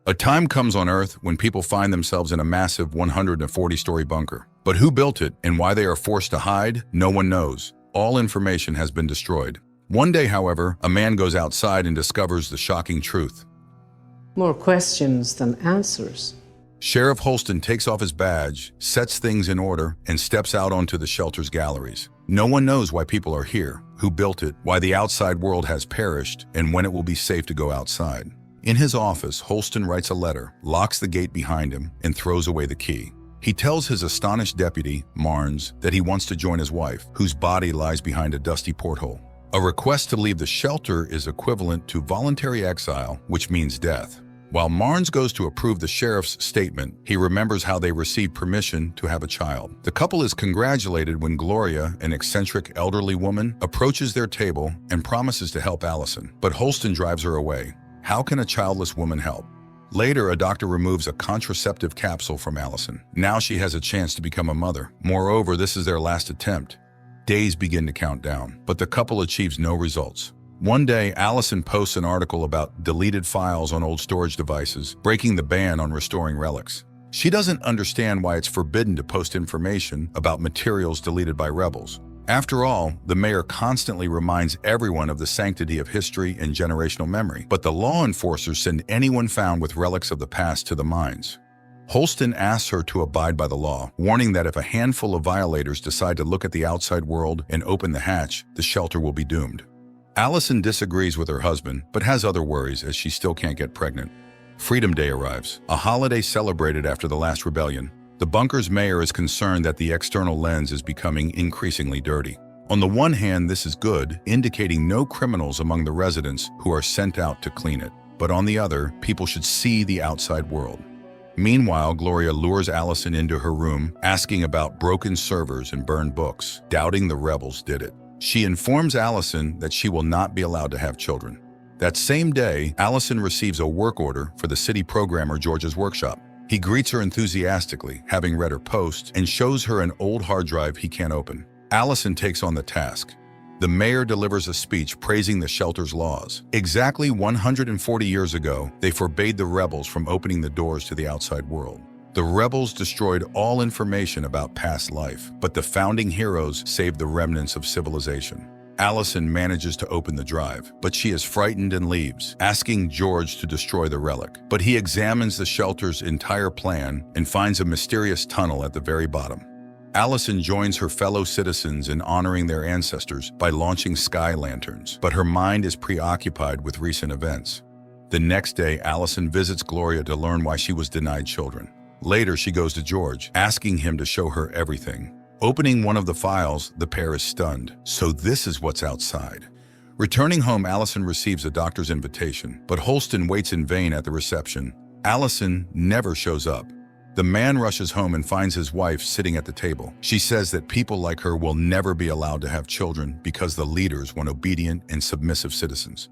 A time comes on Earth when people find themselves in a massive 140-story bunker. But who built it and why they are forced to hide, no one knows. All information has been destroyed. One day, however, a man goes outside and discovers the shocking truth. More questions than answers. Sheriff Holston takes off his badge, sets things in order, and steps out onto the shelter's galleries. No one knows why people are here, who built it, why the outside world has perished, and when it will be safe to go outside. In his office, Holston writes a letter, locks the gate behind him, and throws away the key. He tells his astonished deputy, Marnes, that he wants to join his wife, whose body lies behind a dusty porthole. A request to leave the shelter is equivalent to voluntary exile, which means death. While Marnes goes to approve the sheriff's statement, he remembers how they received permission to have a child. The couple is congratulated when Gloria, an eccentric elderly woman, approaches their table and promises to help Allison. But Holston drives her away. How can a childless woman help? Later, a doctor removes a contraceptive capsule from Allison. Now she has a chance to become a mother. Moreover, this is their last attempt. Days begin to count down, but the couple achieves no results. One day, Allison posts an article about deleted files on old storage devices, breaking the ban on restoring relics. She doesn't understand why it's forbidden to post information about materials deleted by rebels. After all, the mayor constantly reminds everyone of the sanctity of history and generational memory, but the law enforcers send anyone found with relics of the past to the mines. Holston asks her to abide by the law, warning that if a handful of violators decide to look at the outside world and open the hatch, the shelter will be doomed. Allison disagrees with her husband, but has other worries as she still can't get pregnant. Freedom Day arrives, a holiday celebrated after the last rebellion. The bunker's mayor is concerned that the external lens is becoming increasingly dirty. On the one hand, this is good, indicating no criminals among the residents who are sent out to clean it. But on the other, people should see the outside world. Meanwhile, Gloria lures Allison into her room, asking about broken servers and burned books, doubting the rebels did it. She informs Allison that she will not be allowed to have children. That same day, Allison receives a work order for the city programmer George's workshop. He greets her enthusiastically, having read her post, and shows her an old hard drive he can't open. Allison takes on the task. The mayor delivers a speech praising the shelter's laws. Exactly 140 years ago, they forbade the rebels from opening the doors to the outside world. The rebels destroyed all information about past life, but the founding heroes saved the remnants of civilization. Allison manages to open the drive, but she is frightened and leaves, asking George to destroy the relic. But he examines the shelter's entire plan and finds a mysterious tunnel at the very bottom. Allison joins her fellow citizens in honoring their ancestors by launching sky lanterns, but her mind is preoccupied with recent events. The next day, Allison visits Gloria to learn why she was denied children. Later, she goes to George, asking him to show her everything. Opening one of the files, the pair is stunned. So this is what's outside. Returning home, Allison receives a doctor's invitation, but Holston waits in vain at the reception. Allison never shows up. The man rushes home and finds his wife sitting at the table. She says that people like her will never be allowed to have children because the leaders want obedient and submissive citizens.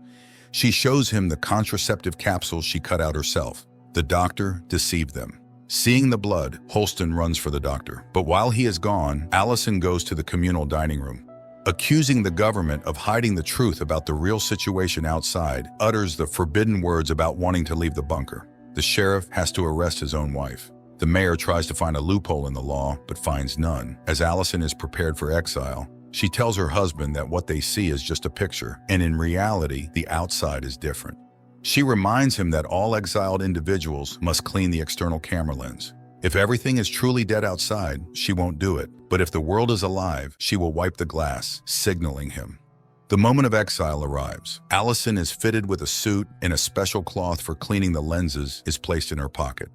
She shows him the contraceptive capsules she cut out herself. The doctor deceived them. Seeing the blood, Holston runs for the doctor. But while he is gone, Allison goes to the communal dining room. Accusing the government of hiding the truth about the real situation outside, utters the forbidden words about wanting to leave the bunker. The sheriff has to arrest his own wife. The mayor tries to find a loophole in the law, but finds none. As Allison is prepared for exile, she tells her husband that what they see is just a picture, and in reality, the outside is different. She reminds him that all exiled individuals must clean the external camera lens. If everything is truly dead outside, she won't do it. But if the world is alive, she will wipe the glass, signaling him. The moment of exile arrives. Allison is fitted with a suit, and a special cloth for cleaning the lenses is placed in her pocket.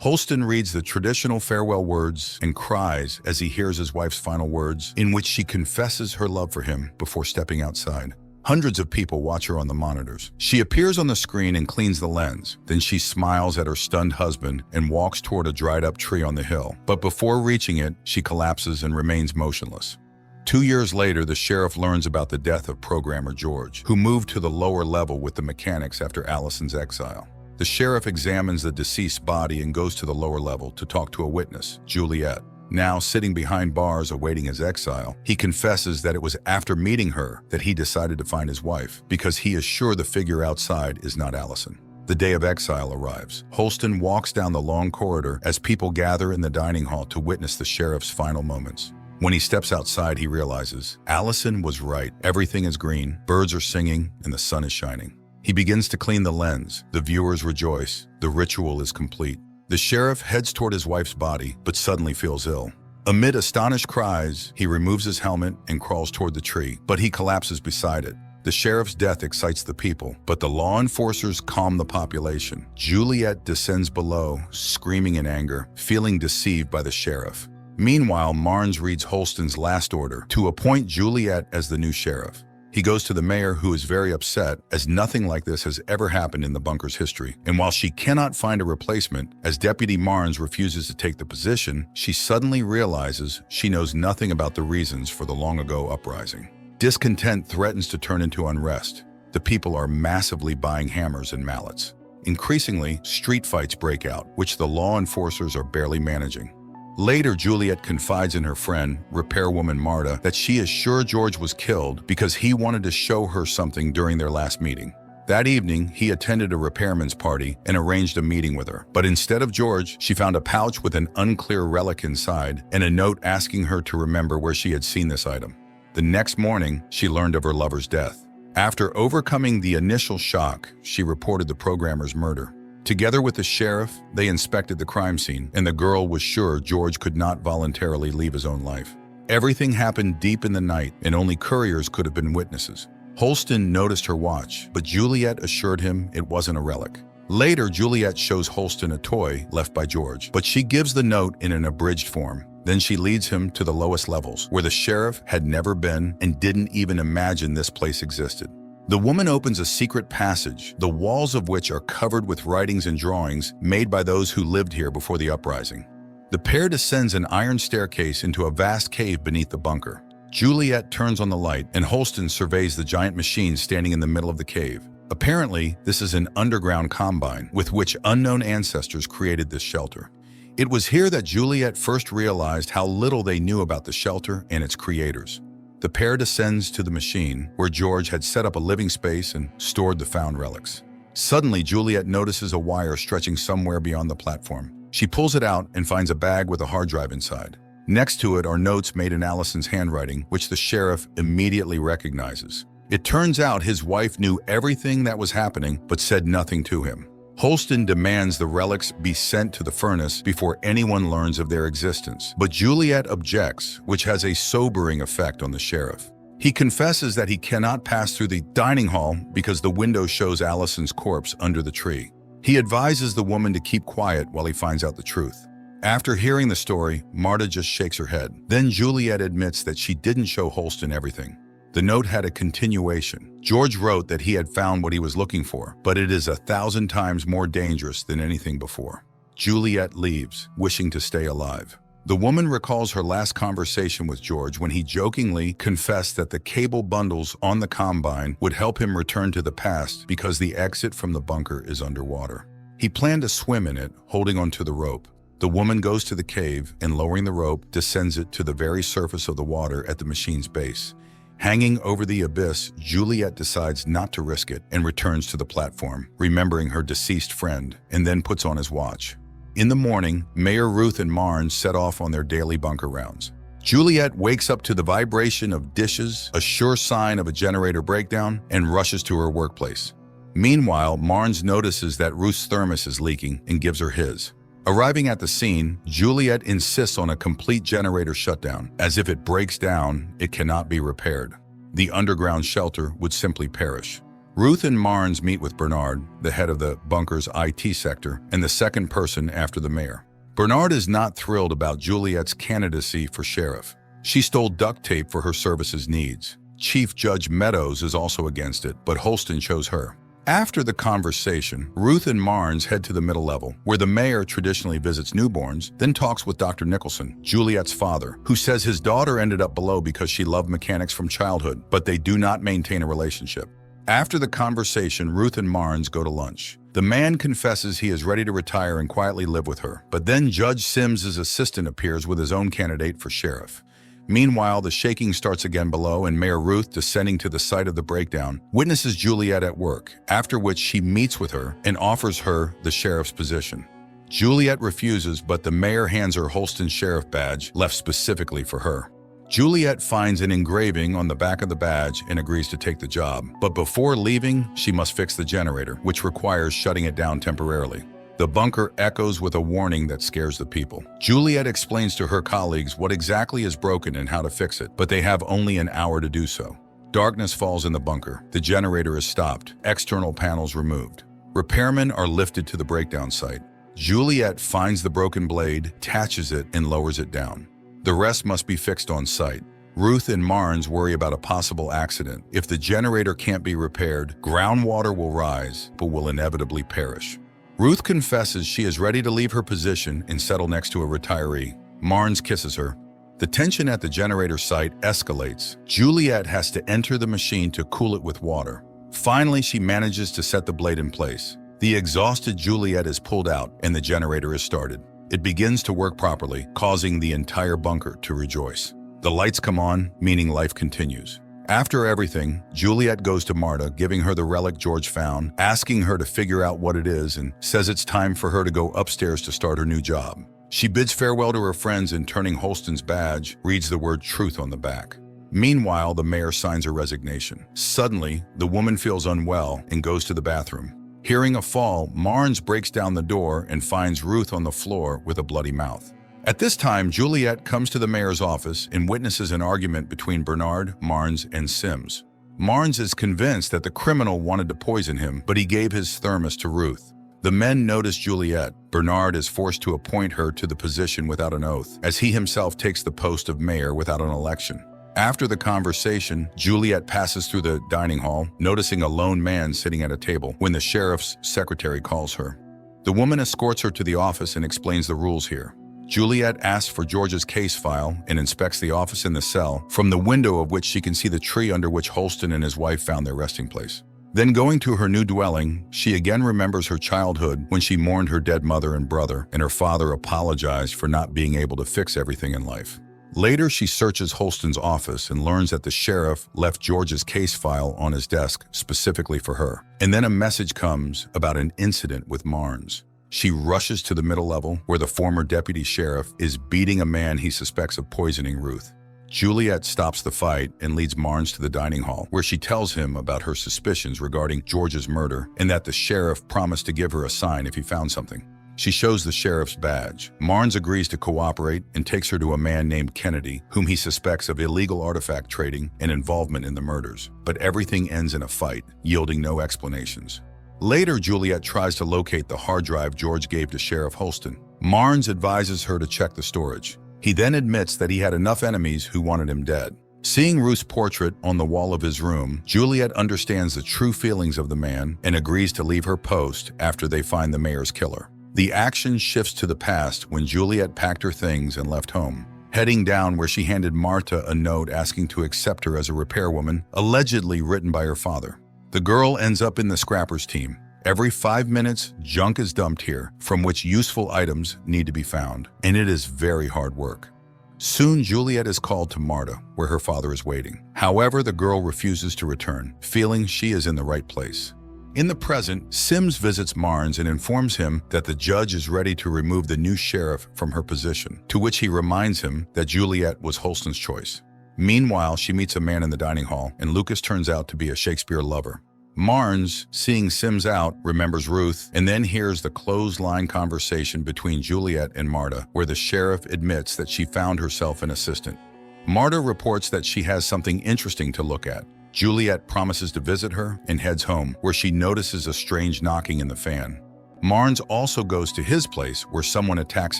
Holston reads the traditional farewell words and cries as he hears his wife's final words, in which she confesses her love for him before stepping outside. Hundreds of people watch her on the monitors. She appears on the screen and cleans the lens. Then she smiles at her stunned husband and walks toward a dried-up tree on the hill. But before reaching it, she collapses and remains motionless. 2 years later, the sheriff learns about the death of programmer George, who moved to the lower level with the mechanics after Allison's exile. The sheriff examines the deceased body and goes to the lower level to talk to a witness, Juliet. Now sitting behind bars awaiting his exile, he confesses that it was after meeting her that he decided to find his wife, because he is sure the figure outside is not Allison. The day of exile arrives. Holston walks down the long corridor as people gather in the dining hall to witness the sheriff's final moments. When he steps outside, he realizes Allison was right. Everything is green, birds are singing, and the sun is shining. He begins to clean the lens. The viewers rejoice. The ritual is complete. The sheriff heads toward his wife's body, but suddenly feels ill. Amid astonished cries, he removes his helmet and crawls toward the tree, but he collapses beside it. The sheriff's death excites the people, but the law enforcers calm the population. Juliet descends below, screaming in anger, feeling deceived by the sheriff. Meanwhile, Marnes reads Holston's last order to appoint Juliet as the new sheriff. He goes to the mayor, who is very upset, as nothing like this has ever happened in the bunker's history. And while she cannot find a replacement, as Deputy Marnes refuses to take the position, she suddenly realizes she knows nothing about the reasons for the long-ago uprising. Discontent threatens to turn into unrest. The people are massively buying hammers and mallets. Increasingly, street fights break out, which the law enforcers are barely managing. Later, Juliet confides in her friend, repairwoman Marta, that she is sure George was killed because he wanted to show her something during their last meeting. That evening, he attended a repairman's party and arranged a meeting with her. But instead of George, she found a pouch with an unclear relic inside and a note asking her to remember where she had seen this item. The next morning, she learned of her lover's death. After overcoming the initial shock, she reported the programmer's murder. Together with the sheriff, they inspected the crime scene, and the girl was sure George could not voluntarily leave his own life. Everything happened deep in the night, and only couriers could have been witnesses. Holston noticed her watch, but Juliet assured him it wasn't a relic. Later, Juliet shows Holston a toy left by George, but she gives the note in an abridged form. Then she leads him to the lowest levels, where the sheriff had never been and didn't even imagine this place existed. The woman opens a secret passage, the walls of which are covered with writings and drawings made by those who lived here before the uprising. The pair descends an iron staircase into a vast cave beneath the bunker. Juliet turns on the light, and Holston surveys the giant machine standing in the middle of the cave. Apparently, this is an underground combine with which unknown ancestors created this shelter. It was here that Juliet first realized how little they knew about the shelter and its creators. The pair descends to the machine, where George had set up a living space and stored the found relics. Suddenly, Juliet notices a wire stretching somewhere beyond the platform. She pulls it out and finds a bag with a hard drive inside. Next to it are notes made in Allison's handwriting, which the sheriff immediately recognizes. It turns out his wife knew everything that was happening, but said nothing to him. Holston demands the relics be sent to the furnace before anyone learns of their existence, but Juliet objects, which has a sobering effect on the sheriff. He confesses that he cannot pass through the dining hall because the window shows Allison's corpse under the tree. He advises the woman to keep quiet while he finds out the truth. After hearing the story, Marta just shakes her head. Then Juliet admits that she didn't show Holston everything. The note had a continuation. George wrote that he had found what he was looking for, but it is 1,000 times more dangerous than anything before. Juliet leaves, wishing to stay alive. The woman recalls her last conversation with George when he jokingly confessed that the cable bundles on the combine would help him return to the past because the exit from the bunker is underwater. He planned to swim in it, holding onto the rope. The woman goes to the cave and, lowering the rope, descends it to the very surface of the water at the machine's base. Hanging over the abyss, Juliet decides not to risk it and returns to the platform, remembering her deceased friend, and then puts on his watch. In the morning, Mayor Ruth and Marnes set off on their daily bunker rounds. Juliet wakes up to the vibration of dishes, a sure sign of a generator breakdown, and rushes to her workplace. Meanwhile, Marnes notices that Ruth's thermos is leaking and gives her his. Arriving at the scene, Juliet insists on a complete generator shutdown, as if it breaks down, it cannot be repaired. The underground shelter would simply perish. Ruth and Marnes meet with Bernard, the head of the bunker's IT sector, and the second person after the mayor. Bernard is not thrilled about Juliet's candidacy for sheriff. She stole duct tape for her services needs. Chief Judge Meadows is also against it, but Holston chose her. After the conversation, Ruth and Marnes head to the middle level, where the mayor traditionally visits newborns, then talks with Dr. Nicholson, Juliet's father, who says his daughter ended up below because she loved mechanics from childhood, but they do not maintain a relationship. After the conversation, Ruth and Marnes go to lunch. The man confesses he is ready to retire and quietly live with her, but then Judge Sims's assistant appears with his own candidate for sheriff. Meanwhile, the shaking starts again below, and Mayor Ruth, descending to the site of the breakdown, witnesses Juliet at work, after which she meets with her and offers her the sheriff's position. Juliet refuses, but the mayor hands her Holston sheriff badge, left specifically for her. Juliet finds an engraving on the back of the badge and agrees to take the job. But before leaving, she must fix the generator, which requires shutting it down temporarily. The bunker echoes with a warning that scares the people. Juliet explains to her colleagues what exactly is broken and how to fix it, but they have only an hour to do so. Darkness falls in the bunker. The generator is stopped, external panels removed. Repairmen are lifted to the breakdown site. Juliet finds the broken blade, attaches it, and lowers it down. The rest must be fixed on site. Ruth and Marnes worry about a possible accident. If the generator can't be repaired, groundwater will rise, but will inevitably perish. Ruth confesses she is ready to leave her position and settle next to a retiree. Marnes kisses her. The tension at the generator site escalates. Juliet has to enter the machine to cool it with water. Finally, she manages to set the blade in place. The exhausted Juliet is pulled out and the generator is started. It begins to work properly, causing the entire bunker to rejoice. The lights come on, meaning life continues. After everything, Juliet goes to Marta, giving her the relic George found, asking her to figure out what it is, and says it's time for her to go upstairs to start her new job. She bids farewell to her friends and, turning Holston's badge, reads the word truth on the back. Meanwhile, the mayor signs her resignation. Suddenly, the woman feels unwell and goes to the bathroom. Hearing a fall, Marnes breaks down the door and finds Ruth on the floor with a bloody mouth. At this time, Juliet comes to the mayor's office and witnesses an argument between Bernard, Marnes, and Sims. Marnes is convinced that the criminal wanted to poison him, but he gave his thermos to Ruth. The men notice Juliet. Bernard is forced to appoint her to the position without an oath, as he himself takes the post of mayor without an election. After the conversation, Juliet passes through the dining hall, noticing a lone man sitting at a table when the sheriff's secretary calls her. The woman escorts her to the office and explains the rules here. Juliet asks for George's case file and inspects the office and the cell, from the window of which she can see the tree under which Holston and his wife found their resting place. Then, going to her new dwelling, she again remembers her childhood when she mourned her dead mother and brother, and her father apologized for not being able to fix everything in life. Later, she searches Holston's office and learns that the sheriff left George's case file on his desk specifically for her. And then a message comes about an incident with Marnes. She rushes to the middle level, where the former deputy sheriff is beating a man he suspects of poisoning Ruth. Juliet stops the fight and leads Marnes to the dining hall, where she tells him about her suspicions regarding George's murder and that the sheriff promised to give her a sign if he found something. She shows the sheriff's badge. Marnes agrees to cooperate and takes her to a man named Kennedy, whom he suspects of illegal artifact trading and involvement in the murders. But everything ends in a fight, yielding no explanations. Later, Juliet tries to locate the hard drive George gave to Sheriff Holston. Marnes advises her to check the storage. He then admits that he had enough enemies who wanted him dead. Seeing Ruth's portrait on the wall of his room, Juliet understands the true feelings of the man and agrees to leave her post after they find the mayor's killer. The action shifts to the past when Juliet packed her things and left home, heading down where she handed Marta a note asking to accept her as a repairwoman, allegedly written by her father. The girl ends up in the scrappers team. Every 5 minutes, junk is dumped here, from which useful items need to be found, and it is very hard work. Soon, Juliet is called to Marta, where her father is waiting. However, the girl refuses to return, feeling she is in the right place. In the present, Sims visits Marnes and informs him that the judge is ready to remove the new sheriff from her position, to which he reminds him that Juliet was Holston's choice. Meanwhile, she meets a man in the dining hall, and Lucas turns out to be a Shakespeare lover. Marnes, seeing Sims out, remembers Ruth, and then hears the clothesline conversation between Juliet and Marta, where the sheriff admits that she found herself an assistant. Marta reports that she has something interesting to look at. Juliet promises to visit her and heads home, where she notices a strange knocking in the fan. Marnes also goes to his place, where someone attacks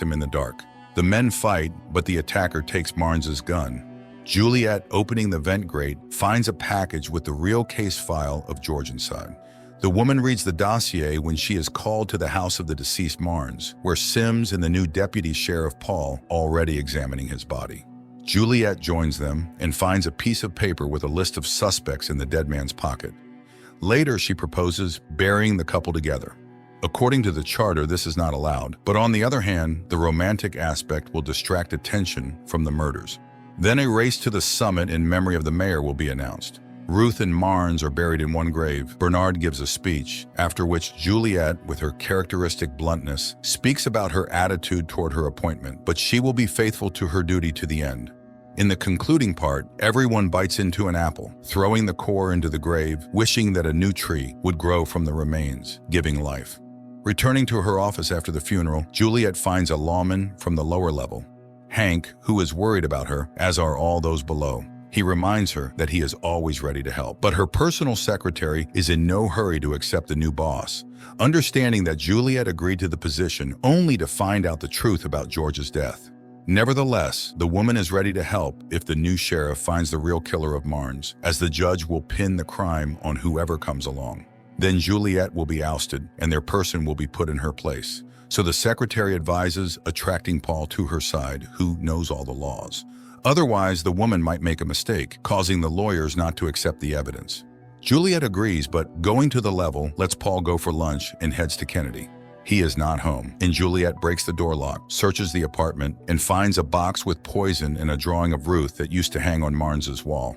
him in the dark. The men fight, but the attacker takes Marnes' gun. Juliet, opening the vent grate, finds a package with the real case file of George inside. The woman reads the dossier when she is called to the house of the deceased Marnes, where Sims and the new deputy sheriff Paul already examining his body. Juliet joins them and finds a piece of paper with a list of suspects in the dead man's pocket. Later, she proposes burying the couple together. According to the charter, this is not allowed, but on the other hand, the romantic aspect will distract attention from the murders. Then a race to the summit in memory of the mayor will be announced. Ruth and Marnes are buried in one grave. Bernard gives a speech, after which Juliet, with her characteristic bluntness, speaks about her attitude toward her appointment, but she will be faithful to her duty to the end. In the concluding part, everyone bites into an apple, throwing the core into the grave, wishing that a new tree would grow from the remains, giving life. Returning to her office after the funeral, Juliet finds a lawman from the lower level, Hank, who is worried about her, as are all those below. He reminds her that he is always ready to help, but her personal secretary is in no hurry to accept the new boss, understanding that Juliet agreed to the position only to find out the truth about George's death. Nevertheless, the woman is ready to help if the new sheriff finds the real killer of Marnes, as the judge will pin the crime on whoever comes along. Then Juliet will be ousted, and their person will be put in her place. So the secretary advises attracting Paul to her side, who knows all the laws. Otherwise, the woman might make a mistake, causing the lawyers not to accept the evidence. Juliet agrees, but going to the level lets Paul go for lunch and heads to Kennedy. He is not home, and Juliet breaks the door lock, searches the apartment, and finds a box with poison and a drawing of Ruth that used to hang on Marnes's wall.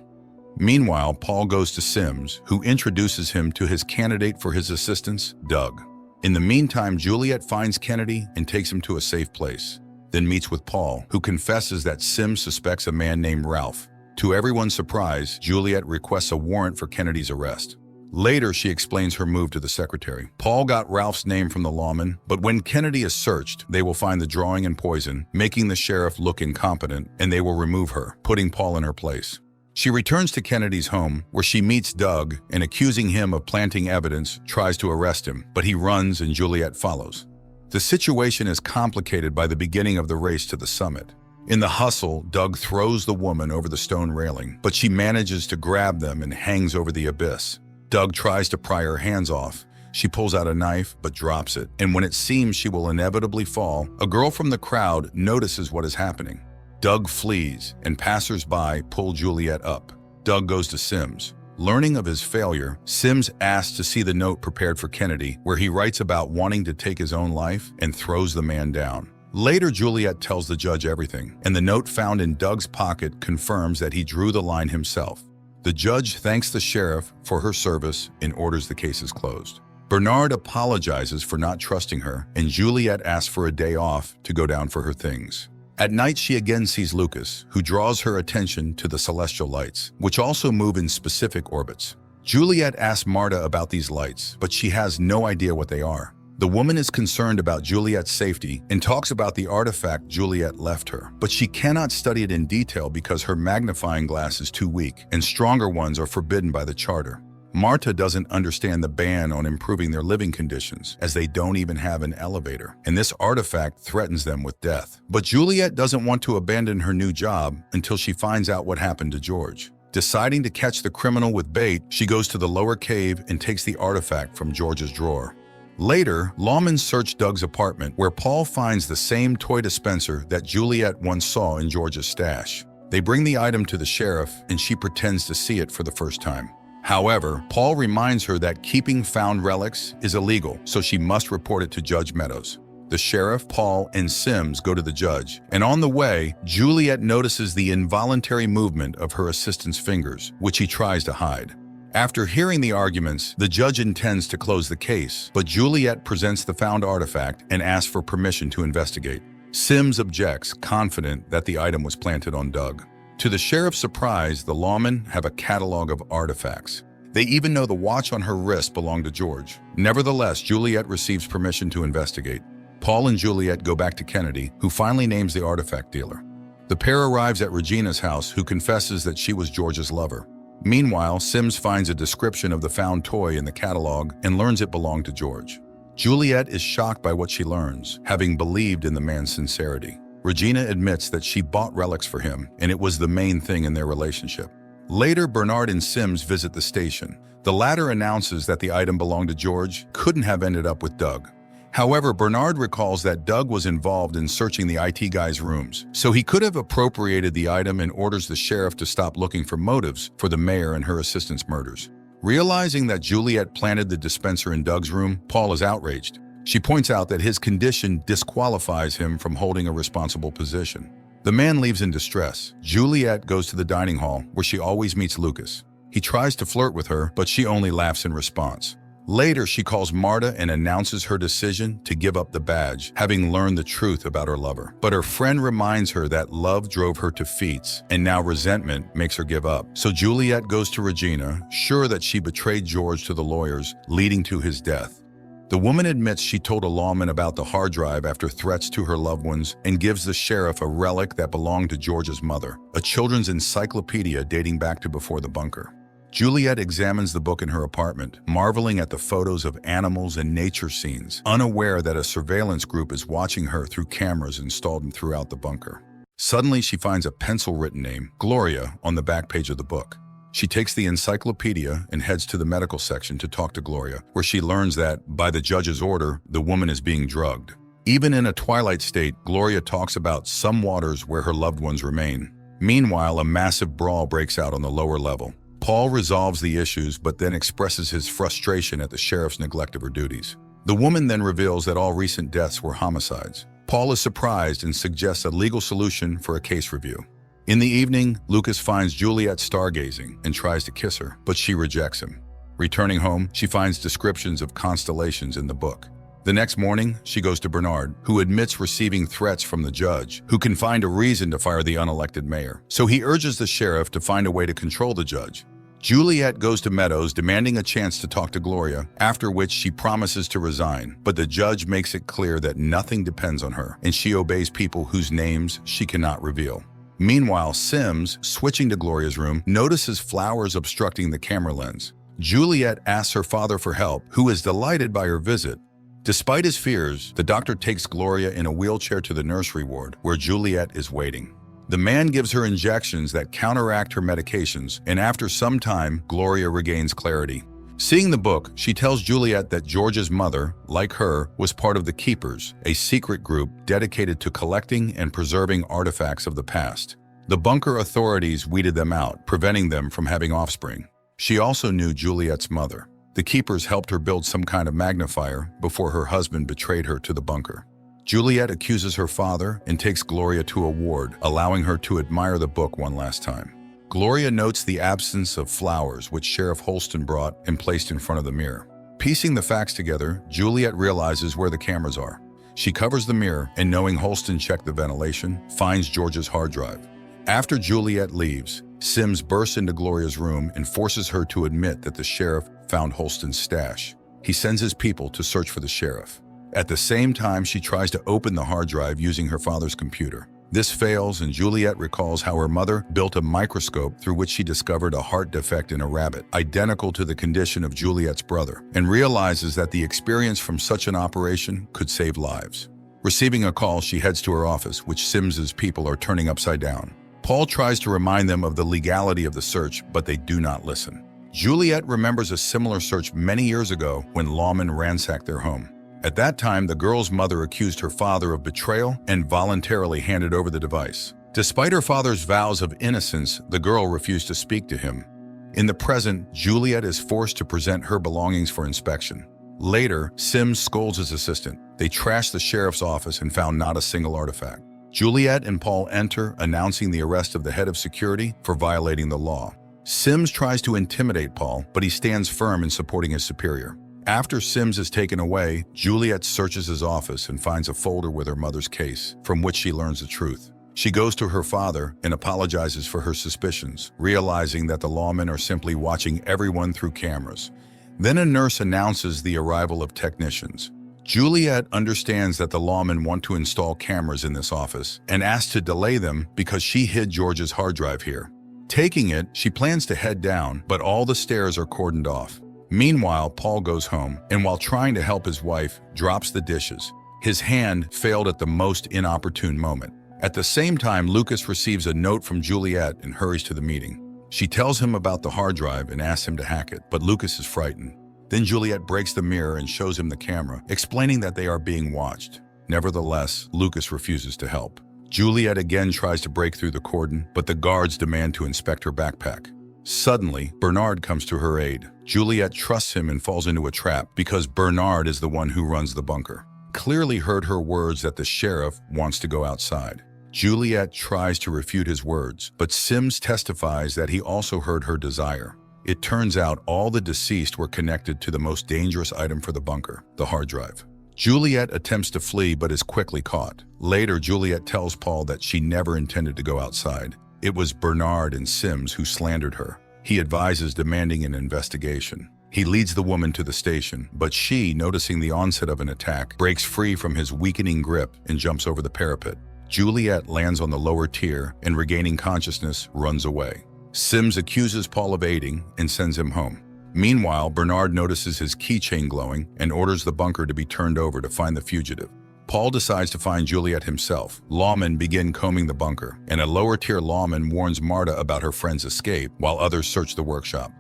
Meanwhile, Paul goes to Sims, who introduces him to his candidate for his assistance, Doug. In the meantime, Juliet finds Kennedy and takes him to a safe place, then meets with Paul, who confesses that Sims suspects a man named Ralph. To everyone's surprise, Juliet requests a warrant for Kennedy's arrest. Later, she explains her move to the secretary. Paul got Ralph's name from the lawman, but when Kennedy is searched, they will find the drawing and poison, making the sheriff look incompetent, and they will remove her, putting Paul in her place. She returns to Kennedy's home, where she meets Doug, and accusing him of planting evidence, tries to arrest him, but he runs and Juliet follows. The situation is complicated by the beginning of the race to the summit. In the hustle, Doug throws the woman over the stone railing, but she manages to grab them and hangs over the abyss. Doug tries to pry her hands off. She pulls out a knife, but drops it, and when it seems she will inevitably fall, a girl from the crowd notices what is happening. Doug flees, and passers-by pull Juliet up. Doug goes to Sims. Learning of his failure, Sims asks to see the note prepared for Kennedy, where he writes about wanting to take his own life and throws the man down. Later, Juliet tells the judge everything, and the note found in Doug's pocket confirms that he drew the line himself. The judge thanks the sheriff for her service and orders the case is closed. Bernard apologizes for not trusting her, and Juliet asks for a day off to go down for her things. At night, she again sees Lucas, who draws her attention to the celestial lights, which also move in specific orbits. Juliet asks Marta about these lights, but she has no idea what they are. The woman is concerned about Juliet's safety and talks about the artifact Juliet left her, but she cannot study it in detail because her magnifying glass is too weak, and stronger ones are forbidden by the charter. Marta doesn't understand the ban on improving their living conditions, as they don't even have an elevator, and this artifact threatens them with death. But Juliet doesn't want to abandon her new job until she finds out what happened to George. Deciding to catch the criminal with bait, she goes to the lower cave and takes the artifact from George's drawer. Later, lawmen search Doug's apartment, where Paul finds the same toy dispenser that Juliet once saw in George's stash. They bring the item to the sheriff, and she pretends to see it for the first time. However, Paul reminds her that keeping found relics is illegal, so she must report it to Judge Meadows. The sheriff, Paul, and Sims go to the judge, and on the way, Juliet notices the involuntary movement of her assistant's fingers, which he tries to hide. After hearing the arguments, the judge intends to close the case, but Juliet presents the found artifact and asks for permission to investigate. Sims objects, confident that the item was planted on Doug. To the sheriff's surprise, the lawmen have a catalog of artifacts. They even know the watch on her wrist belonged to George. Nevertheless, Juliet receives permission to investigate. Paul and Juliet go back to Kennedy, who finally names the artifact dealer. The pair arrives at Regina's house, who confesses that she was George's lover. Meanwhile, Sims finds a description of the found toy in the catalog and learns it belonged to George. Juliet is shocked by what she learns, having believed in the man's sincerity. Regina admits that she bought relics for him, and it was the main thing in their relationship. Later, Bernard and Sims visit the station. The latter announces that the item belonged to George, couldn't have ended up with Doug. However, Bernard recalls that Doug was involved in searching the IT guy's rooms, so he could have appropriated the item and orders the sheriff to stop looking for motives for the mayor and her assistant's murders. Realizing that Juliet planted the dispenser in Doug's room, Paul is outraged. She points out that his condition disqualifies him from holding a responsible position. The man leaves in distress. Juliet goes to the dining hall where she always meets Lucas. He tries to flirt with her, but she only laughs in response. Later, she calls Marta and announces her decision to give up the badge, having learned the truth about her lover. But her friend reminds her that love drove her to feats, and now resentment makes her give up. So Juliet goes to Regina, sure that she betrayed George to the lawyers, leading to his death. The woman admits she told a lawman about the hard drive after threats to her loved ones and gives the sheriff a relic that belonged to George's mother, a children's encyclopedia dating back to before the bunker. Juliet examines the book in her apartment, marveling at the photos of animals and nature scenes, unaware that a surveillance group is watching her through cameras installed throughout the bunker. Suddenly, she finds a pencil-written name, Gloria, on the back page of the book. She takes the encyclopedia and heads to the medical section to talk to Gloria, where she learns that, by the judge's order, the woman is being drugged. Even in a twilight state, Gloria talks about some waters where her loved ones remain. Meanwhile, a massive brawl breaks out on the lower level. Paul resolves the issues but then expresses his frustration at the sheriff's neglect of her duties. The woman then reveals that all recent deaths were homicides. Paul is surprised and suggests a legal solution for a case review. In the evening, Lucas finds Juliet stargazing and tries to kiss her, but she rejects him. Returning home, she finds descriptions of constellations in the book. The next morning, she goes to Bernard, who admits receiving threats from the judge, who can find a reason to fire the unelected mayor. So he urges the sheriff to find a way to control the judge. Juliet goes to Meadows demanding a chance to talk to Gloria, after which she promises to resign, but the judge makes it clear that nothing depends on her, and she obeys people whose names she cannot reveal. Meanwhile, Sims, switching to Gloria's room, notices flowers obstructing the camera lens. Juliet asks her father for help, who is delighted by her visit. Despite his fears, the doctor takes Gloria in a wheelchair to the nursery ward, where Juliet is waiting. The man gives her injections that counteract her medications, and after some time, Gloria regains clarity. Seeing the book, she tells Juliet that George's mother, like her, was part of the Keepers, a secret group dedicated to collecting and preserving artifacts of the past. The bunker authorities weeded them out, preventing them from having offspring. She also knew Juliet's mother. The Keepers helped her build some kind of magnifier before her husband betrayed her to the bunker. Juliet accuses her father and takes Gloria to a ward, allowing her to admire the book one last time. Gloria notes the absence of flowers which Sheriff Holston brought and placed in front of the mirror. Piecing the facts together, Juliet realizes where the cameras are. She covers the mirror and, knowing Holston checked the ventilation, finds George's hard drive. After Juliet leaves, Sims bursts into Gloria's room and forces her to admit that the sheriff found Holston's stash. He sends his people to search for the sheriff. At the same time, she tries to open the hard drive using her father's computer. This fails, and Juliet recalls how her mother built a microscope through which she discovered a heart defect in a rabbit, identical to the condition of Juliet's brother, and realizes that the experience from such an operation could save lives. Receiving a call, she heads to her office, which Sims's people are turning upside down. Paul tries to remind them of the legality of the search, but they do not listen. Juliet remembers a similar search many years ago when lawmen ransacked their home. At that time, the girl's mother accused her father of betrayal and voluntarily handed over the device. Despite her father's vows of innocence, the girl refused to speak to him. In the present, Juliet is forced to present her belongings for inspection. Later, Sims scolds his assistant. They trashed the sheriff's office and found not a single artifact. Juliet and Paul enter, announcing the arrest of the head of security for violating the law. Sims tries to intimidate Paul, but he stands firm in supporting his superior. After Sims is taken away, Juliet searches his office and finds a folder with her mother's case, from which she learns the truth. She goes to her father and apologizes for her suspicions, realizing that the lawmen are simply watching everyone through cameras. Then a nurse announces the arrival of technicians. Juliet understands that the lawmen want to install cameras in this office and asks to delay them because she hid George's hard drive here. Taking it, she plans to head down, but all the stairs are cordoned off. Meanwhile, Paul goes home, and while trying to help his wife, drops the dishes. His hand failed at the most inopportune moment. At the same time, Lucas receives a note from Juliet and hurries to the meeting. She tells him about the hard drive and asks him to hack it, but Lucas is frightened. Then Juliet breaks the mirror and shows him the camera, explaining that they are being watched. Nevertheless, Lucas refuses to help. Juliet again tries to break through the cordon, but the guards demand to inspect her backpack. Suddenly, Bernard comes to her aid. Juliet trusts him and falls into a trap because Bernard is the one who runs the bunker. Clearly heard her words that the sheriff wants to go outside. Juliet tries to refute his words, but Sims testifies that he also heard her desire. It turns out all the deceased were connected to the most dangerous item for the bunker, the hard drive. Juliet attempts to flee but is quickly caught. Later, Juliet tells Paul that she never intended to go outside. It was Bernard and Sims who slandered her. He advises demanding an investigation. He leads the woman to the station, but she, noticing the onset of an attack, breaks free from his weakening grip and jumps over the parapet. Juliet lands on the lower tier and, regaining consciousness, runs away. Sims accuses Paul of aiding and sends him home. Meanwhile, Bernard notices his keychain glowing and orders the bunker to be turned over to find the fugitive. Paul decides to find Juliet himself. Lawmen begin combing the bunker, and a lower-tier lawman warns Marta about her friend's escape while others search the workshop.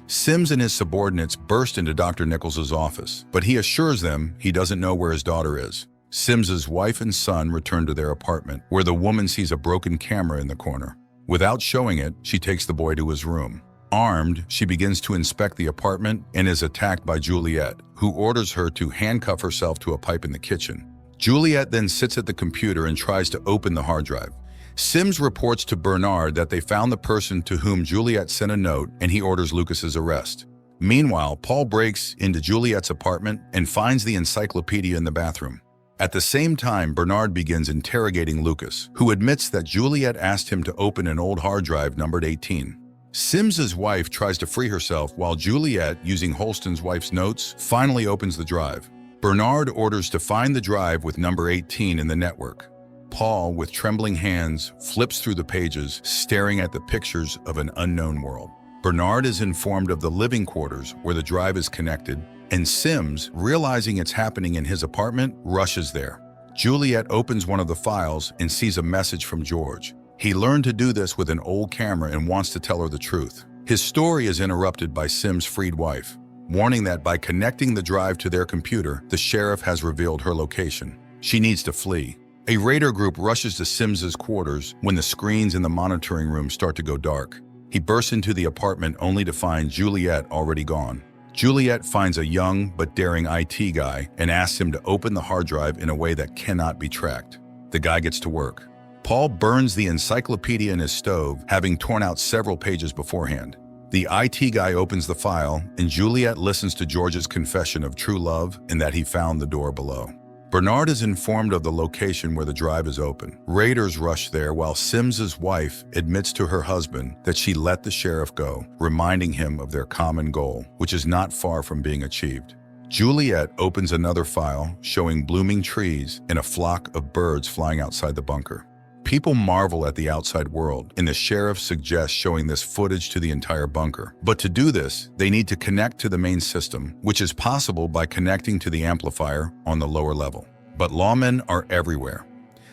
Sims and his subordinates burst into Dr. Nichols's office, but he assures them he doesn't know where his daughter is. Sims's wife and son return to their apartment, where the woman sees a broken camera in the corner. Without showing it, she takes the boy to his room. Armed, she begins to inspect the apartment and is attacked by Juliet, who orders her to handcuff herself to a pipe in the kitchen. Juliet then sits at the computer and tries to open the hard drive. Sims reports to Bernard that they found the person to whom Juliet sent a note, and he orders Lucas's arrest. Meanwhile, Paul breaks into Juliet's apartment and finds the encyclopedia in the bathroom. At the same time, Bernard begins interrogating Lucas, who admits that Juliet asked him to open an old hard drive numbered 18. Sims's wife tries to free herself while Juliet, using Holston's wife's notes, finally opens the drive. Bernard orders to find the drive with number 18 in the network. Paul, with trembling hands, flips through the pages, staring at the pictures of an unknown world. Bernard is informed of the living quarters where the drive is connected, and Sims, realizing it's happening in his apartment, rushes there. Juliet opens one of the files and sees a message from George. He learned to do this with an old camera and wants to tell her the truth. His story is interrupted by Sims' freed wife, warning that by connecting the drive to their computer, the sheriff has revealed her location. She needs to flee. A raider group rushes to Sims's quarters when the screens in the monitoring room start to go dark. He bursts into the apartment only to find Juliet already gone. Juliet finds a young but daring IT guy and asks him to open the hard drive in a way that cannot be tracked. The guy gets to work. Paul burns the encyclopedia in his stove, having torn out several pages beforehand. The IT guy opens the file, and Juliet listens to George's confession of true love and that he found the door below. Bernard is informed of the location where the drive is open. Raiders rush there while Sims's wife admits to her husband that she let the sheriff go, reminding him of their common goal, which is not far from being achieved. Juliet opens another file showing blooming trees and a flock of birds flying outside the bunker. People marvel at the outside world, and the sheriff suggests showing this footage to the entire bunker. But to do this, they need to connect to the main system, which is possible by connecting to the amplifier on the lower level. But lawmen are everywhere.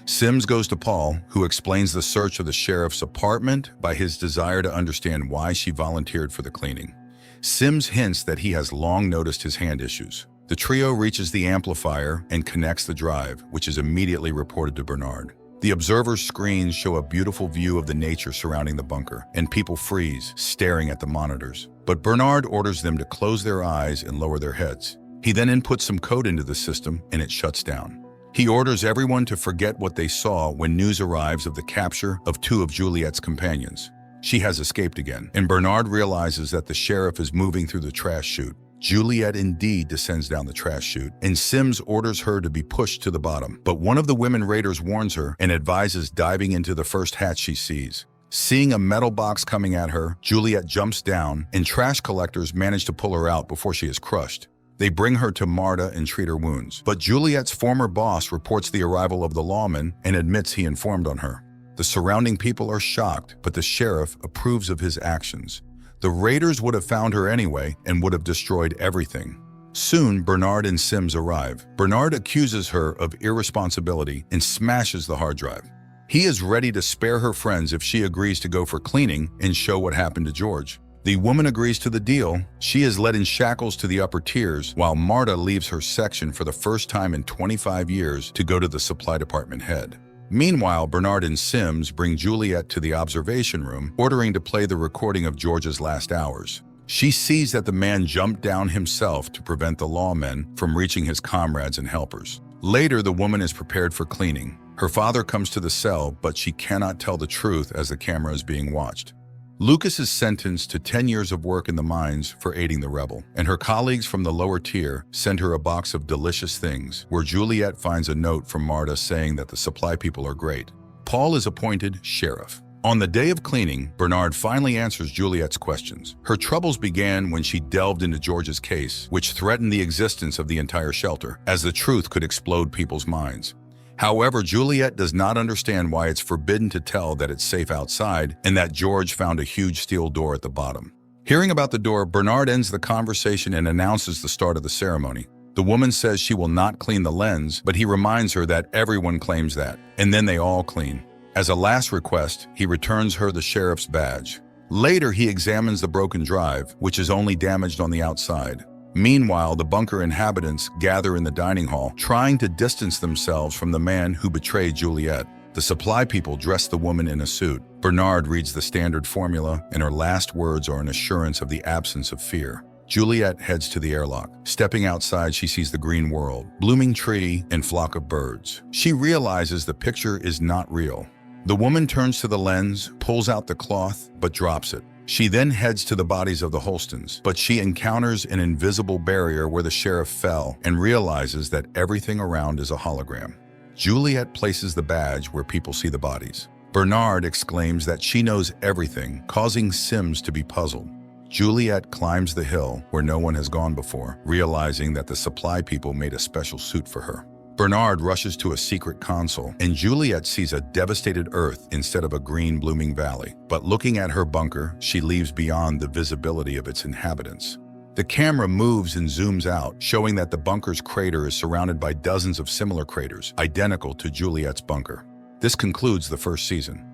Sims goes to Paul, who explains the search of the sheriff's apartment by his desire to understand why she volunteered for the cleaning. Sims hints that he has long noticed his hand issues. The trio reaches the amplifier and connects the drive, which is immediately reported to Bernard. The observer's screens show a beautiful view of the nature surrounding the bunker, and people freeze, staring at the monitors. But Bernard orders them to close their eyes and lower their heads. He then inputs some code into the system, and it shuts down. He orders everyone to forget what they saw when news arrives of the capture of two of Juliet's companions. She has escaped again, and Bernard realizes that the sheriff is moving through the trash chute. Juliet indeed descends down the trash chute, and Sims orders her to be pushed to the bottom. But one of the women raiders warns her and advises diving into the first hatch she sees. Seeing a metal box coming at her, Juliet jumps down, and trash collectors manage to pull her out before she is crushed. They bring her to Marta and treat her wounds. But Juliet's former boss reports the arrival of the lawman and admits he informed on her. The surrounding people are shocked, but the sheriff approves of his actions. The raiders would have found her anyway and would have destroyed everything. Soon, Bernard and Sims arrive. Bernard accuses her of irresponsibility and smashes the hard drive. He is ready to spare her friends if she agrees to go for cleaning and show what happened to George. The woman agrees to the deal. She is led in shackles to the upper tiers, while Marta leaves her section for the first time in 25 years to go to the supply department head. Meanwhile, Bernard and Sims bring Juliet to the observation room, ordering to play the recording of George's last hours. She sees that the man jumped down himself to prevent the lawmen from reaching his comrades and helpers. Later, the woman is prepared for cleaning. Her father comes to the cell, but she cannot tell the truth as the camera is being watched. Lucas is sentenced to 10 years of work in the mines for aiding the rebel, and her colleagues from the lower tier send her a box of delicious things, where Juliet finds a note from Marta saying that the supply people are great. Paul is appointed sheriff. On the day of cleaning, Bernard finally answers Juliet's questions. Her troubles began when she delved into George's case, which threatened the existence of the entire shelter, as the truth could explode people's minds. However, Juliet does not understand why it's forbidden to tell that it's safe outside and that George found a huge steel door at the bottom. Hearing about the door, Bernard ends the conversation and announces the start of the ceremony. The woman says she will not clean the lens, but he reminds her that everyone claims that, and then they all clean. As a last request, he returns her the sheriff's badge. Later, he examines the broken drive, which is only damaged on the outside. Meanwhile, the bunker inhabitants gather in the dining hall, trying to distance themselves from the man who betrayed Juliet. The supply people dress the woman in a suit. Bernard reads the standard formula, and her last words are an assurance of the absence of fear. Juliet heads to the airlock. Stepping outside, she sees the green world, blooming tree, and flock of birds. She realizes the picture is not real. The woman turns to the lens, pulls out the cloth, but drops it. She then heads to the bodies of the Holstons, but she encounters an invisible barrier where the sheriff fell and realizes that everything around is a hologram. Juliet places the badge where people see the bodies. Bernard exclaims that she knows everything, causing Sims to be puzzled. Juliet climbs the hill where no one has gone before, realizing that the supply people made a special suit for her. Bernard rushes to a secret console, and Juliet sees a devastated Earth instead of a green blooming valley. But looking at her bunker, she leaves beyond the visibility of its inhabitants. The camera moves and zooms out, showing that the bunker's crater is surrounded by dozens of similar craters, identical to Juliet's bunker. This concludes the first season.